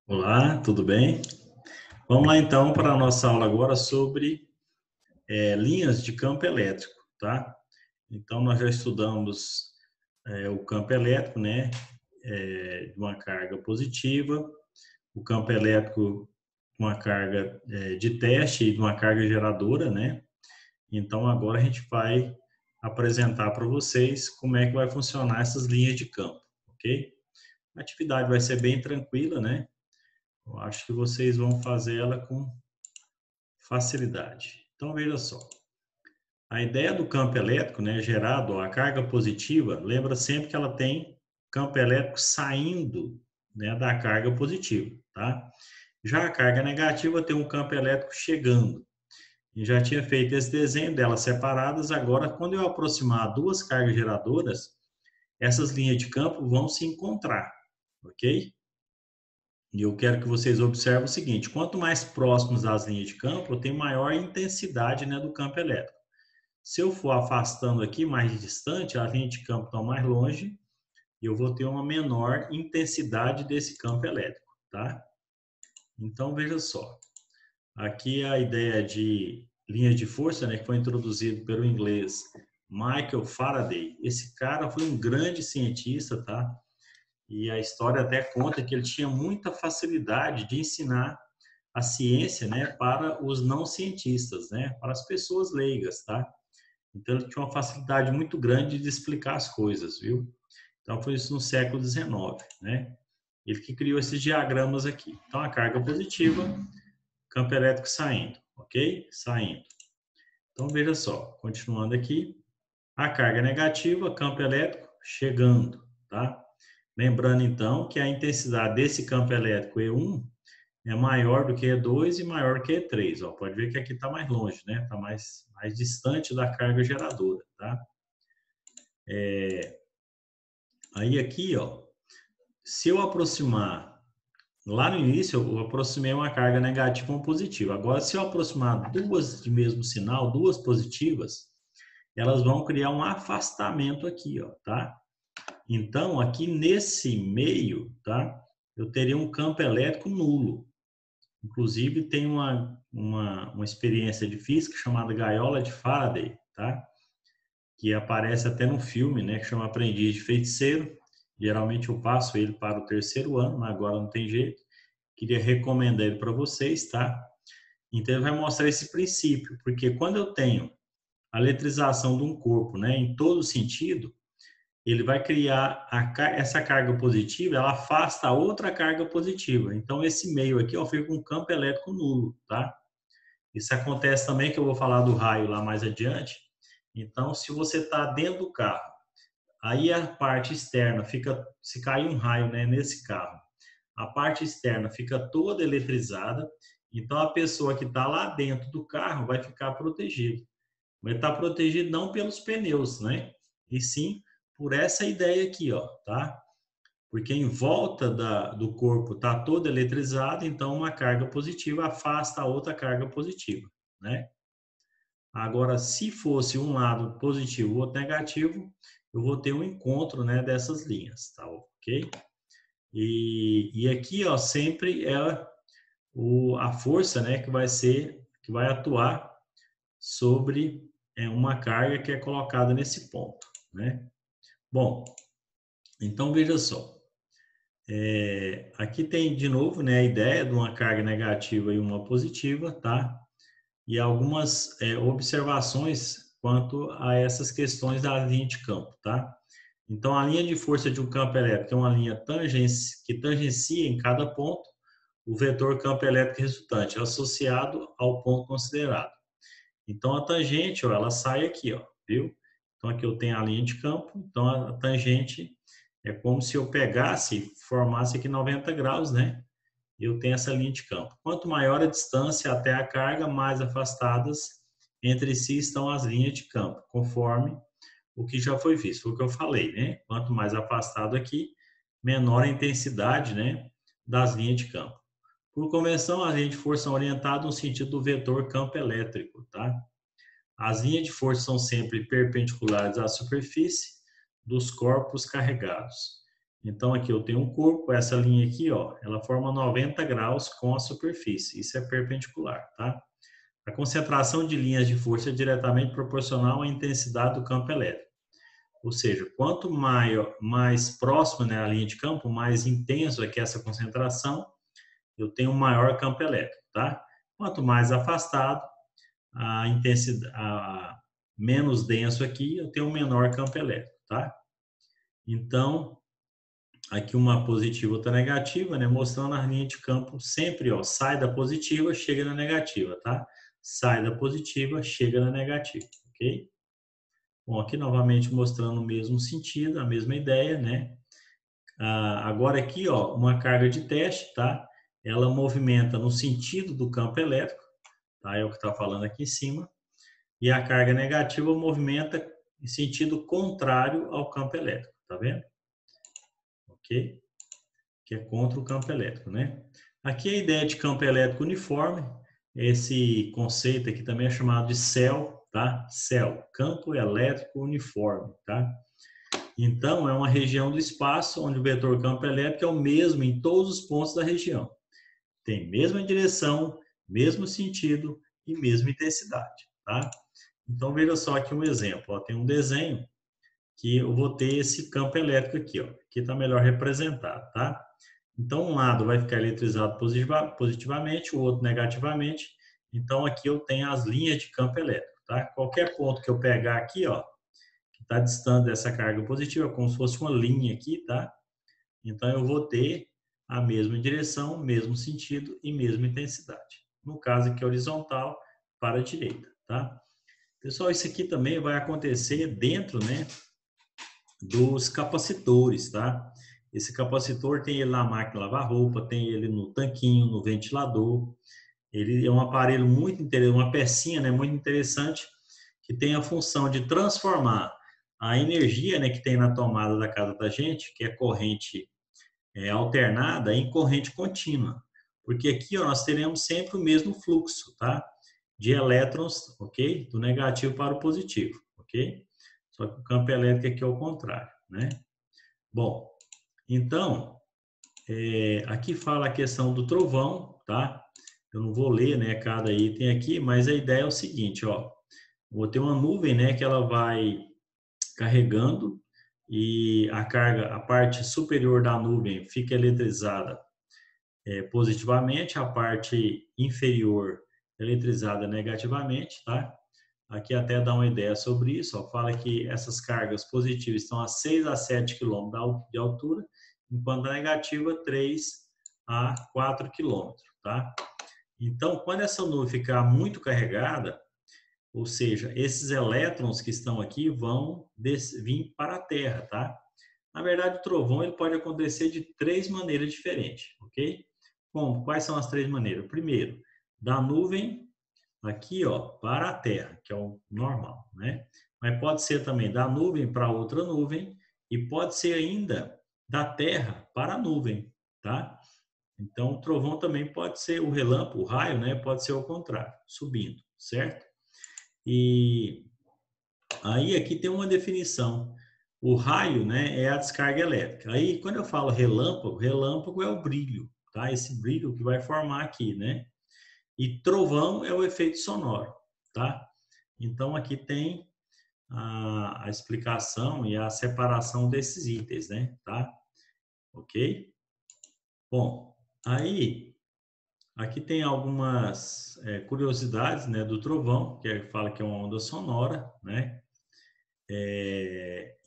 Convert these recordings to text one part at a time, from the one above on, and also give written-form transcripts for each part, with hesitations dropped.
Olá, tudo bem? Vamos lá então para a nossa aula agora sobre linhas de campo elétrico, tá? Então nós já estudamos o campo elétrico, né? De uma carga positiva, o campo elétrico com uma carga de teste e de uma carga geradora, né? Então agora a gente vai apresentar para vocês como é que vai funcionar essas linhas de campo, ok? A atividade vai ser bem tranquila, né? Eu acho que vocês vão fazer ela com facilidade. Então, veja só. A ideia do campo elétrico, né, gerado, a carga positiva, lembra sempre que ela tem campo elétrico saindo, né, da carga positiva, tá? Já a carga negativa tem um campo elétrico chegando. E já tinha feito esse desenho delas separadas. Agora, quando eu aproximar duas cargas geradoras, essas linhas de campo vão se encontrar, ok? E eu quero que vocês observem o seguinte: quanto mais próximos das linhas de campo, eu tenho maior intensidade, né, do campo elétrico. Se eu for afastando aqui mais distante, a linha de campo está mais longe e eu vou ter uma menor intensidade desse campo elétrico, tá? Então veja só, aqui a ideia de linhas de força, né, que foi introduzido pelo inglês Michael Faraday. Esse cara foi um grande cientista, tá? E a história até conta que ele tinha muita facilidade de ensinar a ciência, né, para os não cientistas, né, para as pessoas leigas, tá? Então ele tinha uma facilidade muito grande de explicar as coisas, viu? Então foi isso no século XIX, né? Ele que criou esses diagramas aqui. Então a carga positiva, campo elétrico saindo, ok? Saindo. Então veja só, continuando aqui, a carga negativa, campo elétrico chegando, tá? Lembrando então que a intensidade desse campo elétrico E1 é maior do que E2 e maior que E3. Ó, pode ver que aqui está mais longe, né? Está mais distante da carga geradora, tá? Aí aqui, ó, se eu aproximar, lá no início eu aproximei uma carga negativa e uma positiva. Agora, se eu aproximar duas de mesmo sinal, duas positivas, elas vão criar um afastamento aqui, ó, tá? Então, aqui nesse meio, tá? Eu teria um campo elétrico nulo. Inclusive, tem uma experiência de física chamada gaiola de Faraday, tá? Que aparece até no filme, né? Que chama Aprendiz de Feiticeiro. Geralmente eu passo ele para o terceiro ano, mas agora não tem jeito. Queria recomendar ele para vocês, tá? Então, ele vai mostrar esse princípio, porque quando eu tenho a eletrização de um corpo, né, em todo sentido, ele vai criar essa carga positiva, ela afasta a outra carga positiva. Então, esse meio aqui, ó, fica com um campo elétrico nulo, tá? Isso acontece também, que eu vou falar do raio lá mais adiante. Então, se você está dentro do carro, aí a parte externa fica, se cair um raio, né, nesse carro, a parte externa fica toda eletrizada, então a pessoa que está lá dentro do carro vai ficar protegida. Vai estar protegido não pelos pneus, né? E sim por essa ideia aqui, ó, tá? Porque em volta do corpo está todo eletrizado, então uma carga positiva afasta a outra carga positiva, né? Agora, se fosse um lado positivo e outro negativo, eu vou ter um encontro, né, dessas linhas, tá ok? E aqui, ó, sempre é a força, né, que vai atuar sobre uma carga que é colocada nesse ponto, né? Bom, então veja só. Aqui tem de novo, né, a ideia de uma carga negativa e uma positiva, tá? E algumas observações quanto a essas questões da linha de campo, tá? Então, a linha de força de um campo elétrico é uma linha que tangencia em cada ponto o vetor campo elétrico resultante, associado ao ponto considerado. Então, a tangente, ó, ela sai aqui, ó, viu? Então, aqui eu tenho a linha de campo, então a tangente é como se eu pegasse, formasse aqui 90 graus, né? E eu tenho essa linha de campo. Quanto maior a distância até a carga, mais afastadas entre si estão as linhas de campo, conforme o que já foi visto, foi o que eu falei, né? Quanto mais afastado aqui, menor a intensidade, né, das linhas de campo. Por convenção, as linhas de força são orientadas no sentido do vetor campo elétrico, tá? As linhas de força são sempre perpendiculares à superfície dos corpos carregados. Então, aqui eu tenho um corpo, essa linha aqui, ó, ela forma 90 graus com a superfície. Isso é perpendicular, tá? A concentração de linhas de força é diretamente proporcional à intensidade do campo elétrico. Ou seja, quanto mais próximo, né, a linha de campo, mais intenso é que essa concentração, eu tenho um maior campo elétrico, tá? Quanto mais afastado, a intensidade, menos denso aqui, eu tenho um menor campo elétrico, tá? Então, aqui uma positiva e outra negativa, né? Mostrando a linha de campo sempre, ó, sai da positiva, chega na negativa, tá? Sai da positiva, chega na negativa, ok? Bom, aqui novamente mostrando o mesmo sentido, a mesma ideia, né? Agora aqui, ó, uma carga de teste, tá? Ela movimenta no sentido do campo elétrico, tá? É o que está falando aqui em cima. E a carga negativa movimenta em sentido contrário ao campo elétrico, tá vendo? Ok? Que é contra o campo elétrico, né? Aqui a ideia de campo elétrico uniforme, esse conceito aqui também é chamado de CEL, tá? CEL, campo elétrico uniforme, tá? Então, é uma região do espaço onde o vetor campo elétrico é o mesmo em todos os pontos da região. Tem mesma direção, mesmo sentido e mesma intensidade, tá? Então, veja só aqui um exemplo. Ó, tem um desenho que eu vou ter esse campo elétrico aqui, ó. Aqui está melhor representado, tá? Então, um lado vai ficar eletrizado positivamente, o outro negativamente. Então, aqui eu tenho as linhas de campo elétrico, tá? Qualquer ponto que eu pegar aqui, ó, que está distante dessa carga positiva, como se fosse uma linha aqui, tá? Então, eu vou ter a mesma direção, mesmo sentido e mesma intensidade. No caso aqui, horizontal para a direita, tá? Pessoal, isso aqui também vai acontecer dentro, né, dos capacitores, tá? Esse capacitor tem ele na máquina de lavar roupa, tem ele no tanquinho, no ventilador. Ele é um aparelho muito interessante, uma pecinha, né, muito interessante, que tem a função de transformar a energia, né, que tem na tomada da casa da gente, que é corrente alternada, em corrente contínua. Porque aqui, ó, nós teremos sempre o mesmo fluxo, tá? De elétrons, ok? Do negativo para o positivo, ok? Só que o campo elétrico aqui é o contrário, né? Bom, então, aqui fala a questão do trovão, tá? Eu não vou ler, né, cada item aqui, mas a ideia é o seguinte, ó. Vou ter uma nuvem, né, que ela vai carregando e a parte superior da nuvem fica eletrizada positivamente, a parte inferior eletrizada negativamente, tá? Aqui até dá uma ideia sobre isso, ó, fala que essas cargas positivas estão a 6 a 7 km de altura, enquanto a negativa 3 a 4 km, tá? Então, quando essa nuvem ficar muito carregada, ou seja, esses elétrons que estão aqui vão vir para a Terra, tá? Na verdade, o trovão ele pode acontecer de três maneiras diferentes, ok? Como? Quais são as três maneiras? Primeiro, da nuvem aqui, ó, para a Terra, que é o normal, né? Mas pode ser também da nuvem para outra nuvem e pode ser ainda da Terra para a nuvem, tá? Então, o trovão também pode ser o relâmpago, o raio, né? Pode ser o contrário, subindo, certo? E aí aqui tem uma definição. O raio, né, é a descarga elétrica. Aí, quando eu falo relâmpago, relâmpago é o brilho, tá? Esse brilho que vai formar aqui, né? E trovão é o efeito sonoro, tá? Então, aqui tem a explicação e a separação desses itens, né? Tá? Ok? Bom, aí, aqui tem algumas curiosidades, né, do trovão, que fala que é uma onda sonora, né?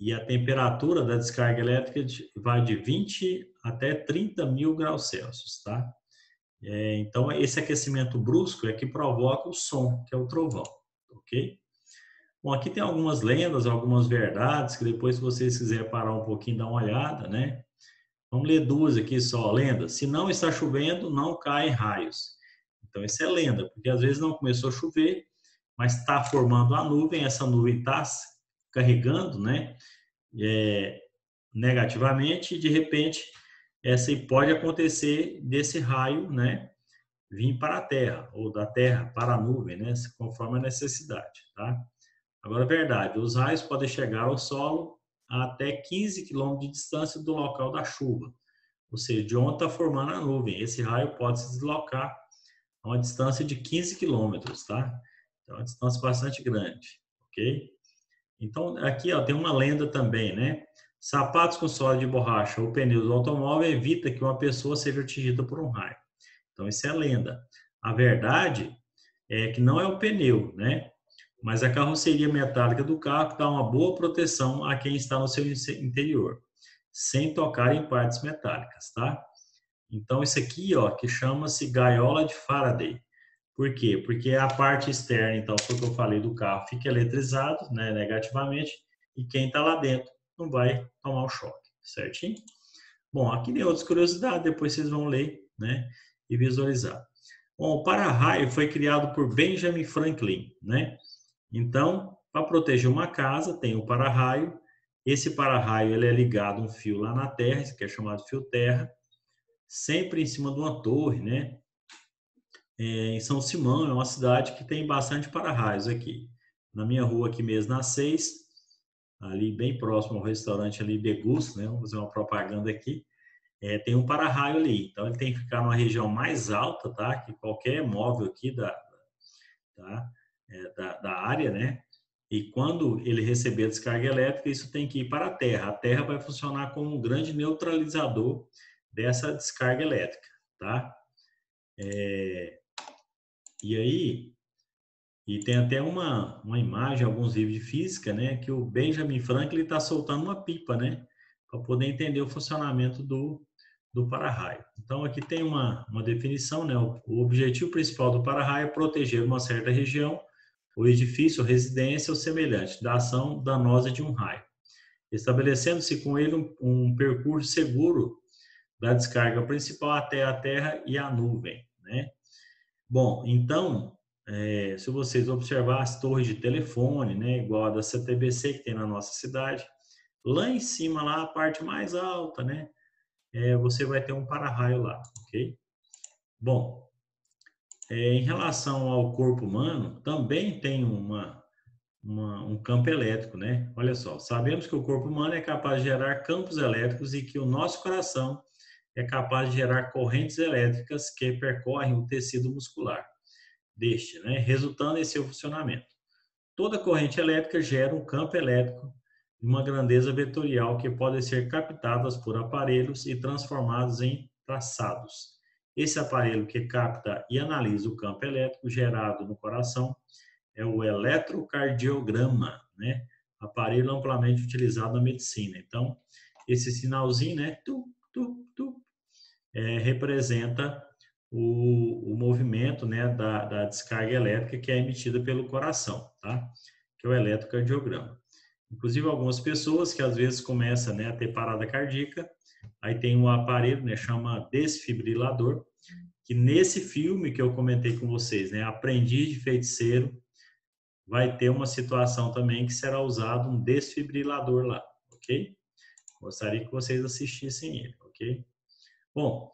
E a temperatura da descarga elétrica vai de 20 até 30 mil graus Celsius, tá? Então, esse aquecimento brusco é que provoca o som, que é o trovão, ok? Bom, aqui tem algumas lendas, algumas verdades, que depois, se vocês quiserem parar um pouquinho, dar uma olhada, né? Vamos ler duas aqui só, lenda. Se não está chovendo, não caem raios. Então, isso é lenda, porque às vezes não começou a chover, mas está formando a nuvem, essa nuvem está carregando, né? Negativamente, e de repente, essa pode acontecer desse raio, né? Vir para a Terra, ou da Terra para a nuvem, né? Conforme a necessidade, tá? Agora, verdade, os raios podem chegar ao solo a até 15 km de distância do local da chuva. Ou seja, de onde está formando a nuvem. Esse raio pode se deslocar a uma distância de 15 quilômetros, tá? Então, é uma distância bastante grande, ok? Então, aqui ó, tem uma lenda também, né? Sapatos com sola de borracha ou pneus do automóvel evita que uma pessoa seja atingida por um raio. Então, isso é lenda. A verdade é que não é o pneu, né? Mas a carroceria metálica do carro que dá uma boa proteção a quem está no seu interior, sem tocar em partes metálicas, tá? Então, isso aqui, ó, que chama-se gaiola de Faraday. Por quê? Porque a parte externa, então, foi o que eu falei do carro, fica eletrizado, né, negativamente, e quem está lá dentro não vai tomar o choque, certinho? Bom, aqui tem outras curiosidades, depois vocês vão ler, né, e visualizar. Bom, o para-raio foi criado por Benjamin Franklin, né? Então, para proteger uma casa, tem o para-raio. Esse para-raio ele é ligado a um fio lá na terra, que é chamado fio terra, sempre em cima de uma torre, né? Em São Simão, é uma cidade que tem bastante para-raios aqui. Na minha rua aqui mesmo, na 6, ali bem próximo ao restaurante ali, Degusto, né? Vamos fazer uma propaganda aqui. Tem um para-raio ali. Então, ele tem que ficar numa região mais alta, tá? Que qualquer móvel aqui tá? Da área, né? E quando ele receber a descarga elétrica, isso tem que ir para a terra. A terra vai funcionar como um grande neutralizador dessa descarga elétrica, tá? E aí, e tem até uma imagem, alguns livros de física, né? Que o Benjamin Franklin está soltando uma pipa, né? Para poder entender o funcionamento do para-raio. Então, aqui tem uma definição, né? O objetivo principal do para-raio é proteger uma certa região, o edifício, residência ou semelhante, da ação danosa de um raio, estabelecendo-se com ele um percurso seguro da descarga principal até a terra e a nuvem, né? Bom, então, se vocês observarem as torres de telefone, né, igual a da CTBC que tem na nossa cidade, lá em cima, lá a parte mais alta, né, você vai ter um para-raio lá, ok? Bom, em relação ao corpo humano, também tem um campo elétrico, né? Olha só, sabemos que o corpo humano é capaz de gerar campos elétricos e que o nosso coração é capaz de gerar correntes elétricas que percorrem o tecido muscular deste, né? Resultando em seu funcionamento. Toda corrente elétrica gera um campo elétrico de uma grandeza vetorial que podem ser captadas por aparelhos e transformados em traçados. Esse aparelho que capta e analisa o campo elétrico gerado no coração é o eletrocardiograma, né? Aparelho amplamente utilizado na medicina. Então, esse sinalzinho, né? Representa o movimento, né, da descarga elétrica que é emitida pelo coração, tá? Que é o eletrocardiograma. Inclusive, algumas pessoas que às vezes começam, né, a ter parada cardíaca, aí tem um aparelho, né, chama desfibrilador, que nesse filme que eu comentei com vocês, né, Aprendiz de Feiticeiro, vai ter uma situação também que será usado um desfibrilador lá, ok? Gostaria que vocês assistissem ele, ok? Bom,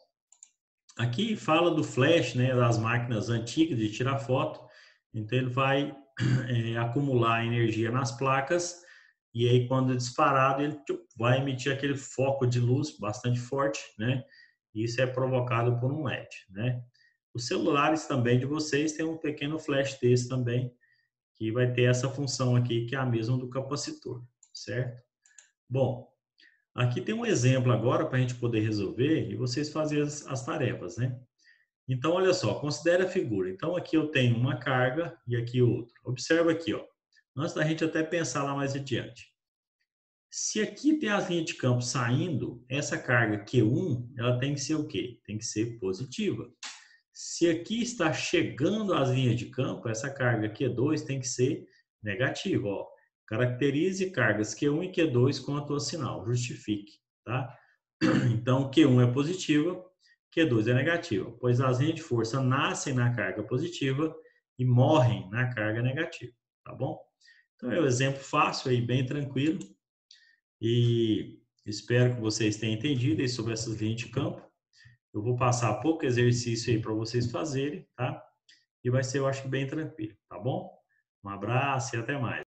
aqui fala do flash, né, das máquinas antigas de tirar foto. Então ele vai acumular energia nas placas e aí quando é disparado ele vai emitir aquele foco de luz bastante forte, né? Isso é provocado por um LED, né? Os celulares também de vocês têm um pequeno flash desse também que vai ter essa função aqui que é a mesma do capacitor, certo? Bom, aqui tem um exemplo agora para a gente poder resolver e vocês fazerem as tarefas, né? Então, olha só, considere a figura. Então, aqui eu tenho uma carga e aqui outra. Observa aqui, ó. Antes da gente até pensar lá mais adiante. Se aqui tem as linhas de campo saindo, essa carga Q1, ela tem que ser o quê? Tem que ser positiva. Se aqui está chegando as linhas de campo, essa carga Q2 tem que ser negativa, ó. Caracterize cargas Q1 e Q2 com a tua sinal, justifique, tá? Então, Q1 é positiva, Q2 é negativa, pois as linhas de força nascem na carga positiva e morrem na carga negativa, tá bom? Então, é um exemplo fácil aí, bem tranquilo, e espero que vocês tenham entendido aí sobre essas linhas de campo. Eu vou passar pouco exercício aí para vocês fazerem, tá? E vai ser, eu acho, bem tranquilo, tá bom? Um abraço e até mais.